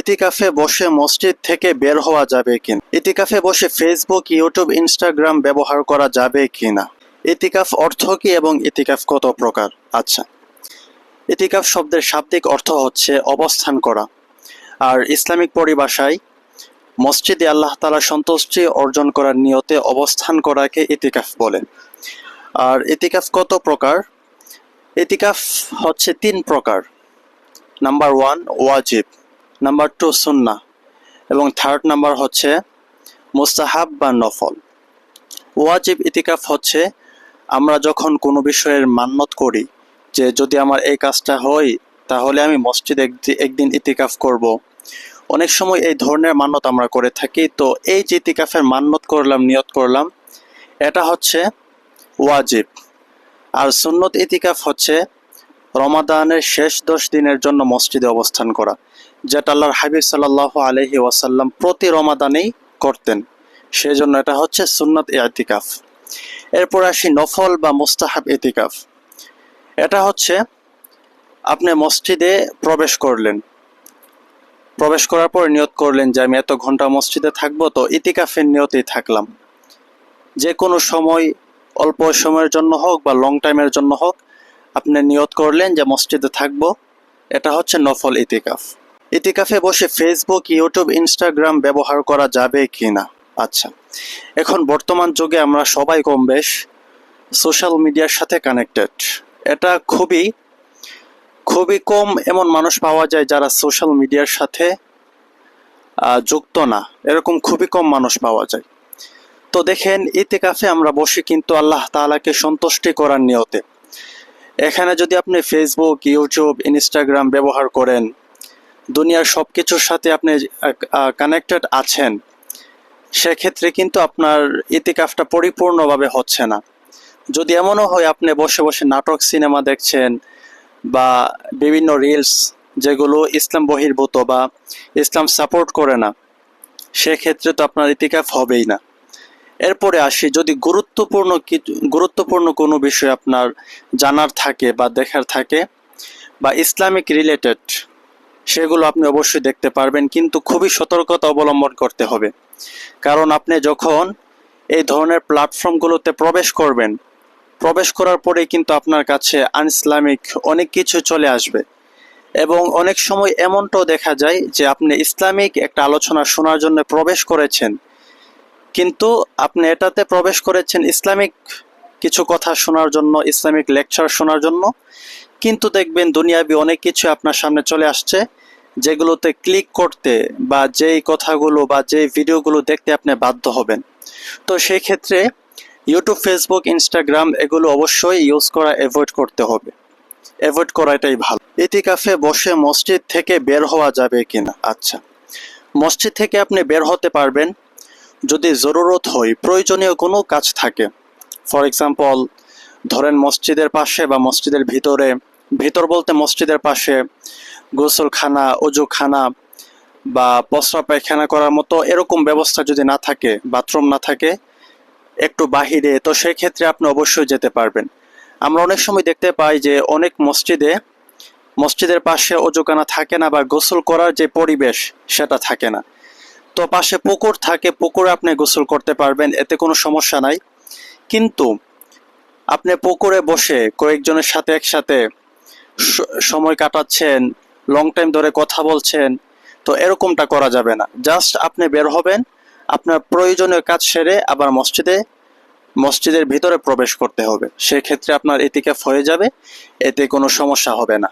ইতিকাফে বসে মসজিদ থেকে বের হওয়া যাবে কিনা? ইতিকাফে বসে ফেসবুক, ইউটিউব, ইনস্টাগ্রাম ব্যবহার করা যাবে কিনা? ইতিকাফ অর্থ কি এবং ইতিকাফ কত প্রকার? আচ্ছা, ইতিকাফ শব্দের শাব্দিক অর্থ হচ্ছে অবস্থান করা, আর ইসলামিক পরিভাষায় মসজিদে আল্লাহ তাআলার সন্তুষ্টি অর্জন করার নিয়তে অবস্থান করাকে ইতিকাফ বলে। আর ইতিকাফ কত প্রকার? ইতিকাফ হচ্ছে 3 প্রকার। নাম্বার 1 ওয়াজিব, নাম্বার 2 সুন্নাহ এবং থার্ড নাম্বার হচ্ছে মুস্তাহাব বা নফল। ওয়াজিব ইতিকাফ হচ্ছে আমরা যখন কোনো বিষয়ের মান্যত করি যে যদি আমার এই কাজটা হয় তাহলে আমি মসজিদে একদিন ইতিকাফ করব। অনেক সময় এই ধরনের মান্যত আমরা করে থাকি। তো এই যে ইতিকাফের মান্যত করলাম, নিয়ত করলাম, এটা হচ্ছে ওয়াজিব। আর সুন্নত ইতিকাফ হচ্ছে রমাদানের শেষ 10 দিনের জন্য মসজিদে অবস্থান করা, যেটা আল্লাহর হাবিব সাল্লাল্লাহু আলাইহি ওয়াসাল্লাম প্রতি রমাদানেই করতেন। সেজন্য এটা হচ্ছে সুন্নত ইতিকাফ। এরপর আসি নফল বা মুস্তাহাব ইতিকাফ। এটা হচ্ছে আপনি মসজিদে প্রবেশ করলেন, প্রবেশ করার পর নিয়ত করলেন যে আমি এত ঘন্টা মসজিদে থাকবো, তো ইতিকাফের নিয়তেই থাকলাম। যে কোনো সময়, অল্প সময়ের জন্য হোক বা লং টাইমের জন্য হোক, আপনি নিয়ত করলেন যে মসজিদে থাকবো, এটা হচ্ছে নফল ইতিকাফ। ইতিকাফে বসে ফেসবুক, ইউটিউব, ইনস্টাগ্রাম ব্যবহার করা যাবে কিনা? আচ্ছা, এখন বর্তমান যুগে আমরা সবাই কম বেশ সোশ্যাল মিডিয়ার সাথে কানেক্টেড। এটা খুবই কম এমন মানুষ পাওয়া যায় যারা সোশ্যাল মিডিয়ার সাথে যুক্ত না, এরকম খুবই কম মানুষ পাওয়া যায়। তো দেখেন, ইতিকাফে আমরা বসি কিন্তু আল্লাহ তাআলাকে সন্তুষ্টি করার নিয়তে। এখানে যদি আপনি ফেসবুক, ইউটিউব, ইনস্টাগ্রাম ব্যবহার করেন, দুনিয়ার সব কিছুর সাথে আপনি কানেক্টেড আছেন, সেক্ষেত্রে কিন্তু আপনার ইতিকাফটা পরিপূর্ণভাবে হচ্ছে না। যদি এমনও হয় আপনি বসে বসে নাটক, সিনেমা দেখছেন বা বিভিন্ন রিলস যেগুলো ইসলাম বহির্ভূত বা ইসলাম সাপোর্ট করে না, সেক্ষেত্রে তো আপনার ইতিকাফ হবেই না। এরপরে আসি, যদি গুরুত্বপূর্ণ কোনো বিষয় আপনার জানার থাকে বা দেখার থাকে বা ইসলামিক রিলেটেড, সেগুলো আপনি অবশ্যই দেখতে পারবেন, কিন্তু খুবই সতর্কতা অবলম্বন করতে হবে। কারণ আপনি যখন এই ধরনের প্ল্যাটফর্মগুলোতে প্রবেশ করবেন, প্রবেশ করার পরে কিন্তু আপনার কাছে আনইসলামিক অনেক কিছু চলে আসবে। এবং অনেক সময় এমনটাও দেখা যায় যে আপনি ইসলামিক একটা আলোচনা শোনার জন্য প্রবেশ করেছেন, কিন্তু আপনি এটাতে প্রবেশ করেছেন ইসলামিক কিছু কথা শোনার জন্য, ইসলামিক লেকচার শোনার জন্য, কিন্তু দেখবেন দুনিয়াবি অনেক কিছু আপনার সামনে চলে আসছে, যেগুলোতে ক্লিক করতে বা যেই কথাগুলো বা যেই ভিডিওগুলো দেখতে আপনি বাধ্য হবেন। তো সেই ক্ষেত্রে ইউটিউব, ফেসবুক, ইনস্টাগ্রাম এগুলো অবশ্যই ইউজ করা অ্যাভয়েড করতে হবে। অ্যাভয়েড করাটাই ভালো। ইতিকাফে বসে মসজিদ থেকে বের হওয়া যাবে কিনা? আচ্ছা, মসজিদ থেকে আপনি বের হতে পারবেন যদি জরুরত হয়, প্রয়োজনীয় কোনো কাজ থাকে। ফর এক্সাম্পল, ধরেন মসজিদের পাশে বা মসজিদের ভিতর বলতে মসজিদের পাশে গোসলখানা, অজুখানা বা প্রস্রাব পায়খানা করার মতো এরকম ব্যবস্থা যদি না থাকে, বাথরুম না থাকে, একটু বাহিরে, তো সেই ক্ষেত্রে আপনি অবশ্যই যেতে পারবেন। আমরা অনেক সময় দেখতে পাই যে অনেক মসজিদের পাশে অজুখানা থাকে না বা গোসল করার যে পরিবেশ সেটা থাকে না। তো পাশে পুকুর থাকে, পুকুরে আপনি গোসল করতে পারবেন, এতে কোনো সমস্যা নাই। কিন্তু আপনি পুকুরে বসে কয়েকজনের সাথে একসাথে সময় কাটাচ্ছেন, লং টাইম ধরে কথা বলছেন, তো এরকমটা করা যাবে না। জাস্ট আপনি বের হবেন, আপনার প্রয়োজনীয় কাজ সেরে আবার মসজিদের ভিতরে প্রবেশ করতে হবে। সেক্ষেত্রে আপনার ইতিকাফ হয়ে যাবে, এতে কোনো সমস্যা হবে না।